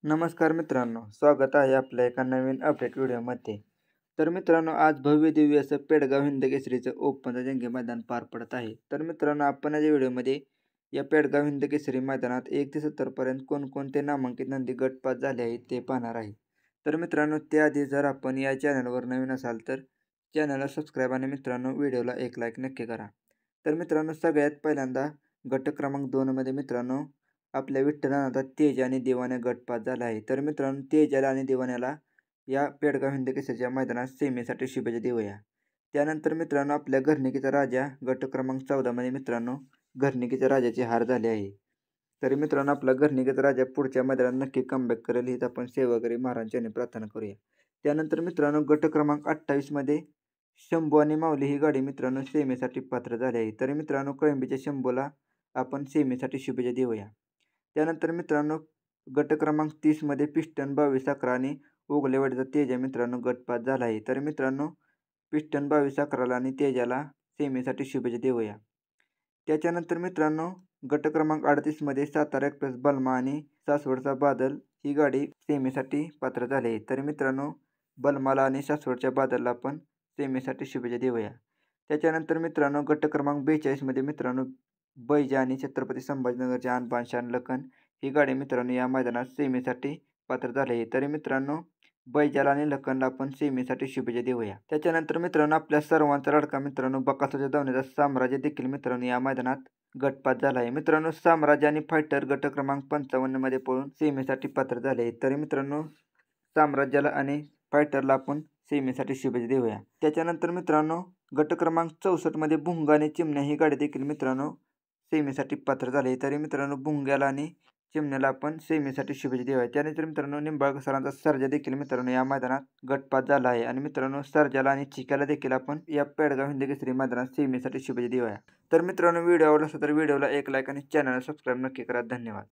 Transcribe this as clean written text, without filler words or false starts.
नमस्कार मित्रांनो, स्वागत आहे आपल्या एका नवीन अपडेट व्हिडिओमध्ये. तर मित्रांनो, आज भव्य दिव्य असं पेडगाव हिंद केसरीचं ओपनचं जंगी मैदान पार पडत आहे. तर मित्रांनो, आपण या व्हिडिओमध्ये या पेडगाव हिंद केसरी मैदानात 1 ते 70 पर्यंत कोणकोणते नामांकित नंदी गटपास झाले आहेत ते पाहणार आहे. तर मित्रांनो, त्याआधी जर आपण या चॅनलवर नवीन असाल तर चॅनलला सबस्क्राईब आणि मित्रांनो व्हिडिओला एक लाईक नक्की करा. तर मित्रांनो, सगळ्यात पहिल्यांदा गट क्रमांक 2 मध्ये मित्रांनो आपल्या विठ्ठलनाथा तेज आणि दिवाने गटपास झाला आहे. तर मित्रांनो, तेजाला आणि दिवाण्याला या पेडगाव हिंद केसरीच्या मैदानात सेमीसाठी शुभेच्छा देऊया. त्यानंतर मित्रांनो, आपल्या घरनिकीचा राजा गट क्रमांक 14 मध्ये मित्रांनो घरनिकीच्या राजाची हार झाली आहे. तरी मित्रांनो, आपला घरनिकीचा राजा पुढच्या मैदानात नक्की कमबॅक करेल हीच आपण सेवागिरी महाराजांच्या चरणी प्रार्थना करूया. त्यानंतर मित्रांनो, गट क्रमांक 28 मध्ये शंभू आणि माऊली ही गाडी मित्रांनो सेमीसाठी पात्र झाली आहे. तरी मित्रांनो, कळंबीच्या शंभूला आपण सेमीसाठी शुभेच्छा देऊया. त्यानंतर मित्रांनो, गट क्रमांक 30 मध्ये पिस्टन 22-11 आणि ओगलेवाडीचा तेजा मित्रांनो गटपास झाला आहे. तर मित्रांनो, पिस्टन 22-11 आणि तेजाला सेमीसाठी शुभेच्छा देऊया. त्याच्यानंतर मित्रांनो, गट क्रमांक 38 मध्ये सातारा एक्सप्रेस बलमा आणि सासवडचा बादल ही गाडी सेमीसाठी पात्र झाली आहे. तर मित्रांनो, बलमाला आणि सासवडच्या बादलला आपण सेमीसाठी शुभेच्छा देऊया. त्याच्यानंतर मित्रांनो, गट क्रमांक 42 मध्ये मित्रांनो बैजा आणि छत्रपती संभाजीनगरचे आन बादशाह लखन ही गाडी मित्रांनो या मैदानात सेमीसाठी पात्र झाली आहे. तरी मित्रांनो, बैजाला आणि लखनला आपण सेमीसाठी शुभेच्छा देऊया. त्याच्यानंतर मित्रांनो, आपल्या सर्वांचा लाडका मित्रांनो बकासूरच्या धावण्याचा साम्राज्य देखील मित्रांनो या मैदानात गटपास झाला आहे. मित्रांनो, साम्राज्य आणि फायटर गट क्रमांक 55 मध्ये पळून सेमीसाठी पात्र झाले आहेत. तरी मित्रांनो, साम्राज्याला आणि फायटरला आपण सेमीसाठी शुभेच्छा देऊया. त्याच्यानंतर मित्रांनो, गट क्रमांक 64 मध्ये भुंगा आणि चिमण्या ही गाडी देखील मित्रांनो सेमीसाठी पात्र झाले. तरी मित्रांनो, भुंग्याला आणि चिमण्याला आपण सेमीसाठी शुभेच्छा देऊया. त्यानंतर मित्रांनो, निंबाळकर सरांचा सर्जा देखील मित्रांनो या मैदानात गटपास झाला आहे. आणि मित्रांनो, सर्जाला आणि चिक्याला देखील आपण या पेडगाव हिंद केसरी मैदानात सेमीसाठी शुभेच्छा देऊया. तर मित्रांनो, व्हिडिओ आवडला असेल तर व्हिडिओला एक लाईक आणि चॅनलला सबस्क्राईब नक्की करा. धन्यवाद.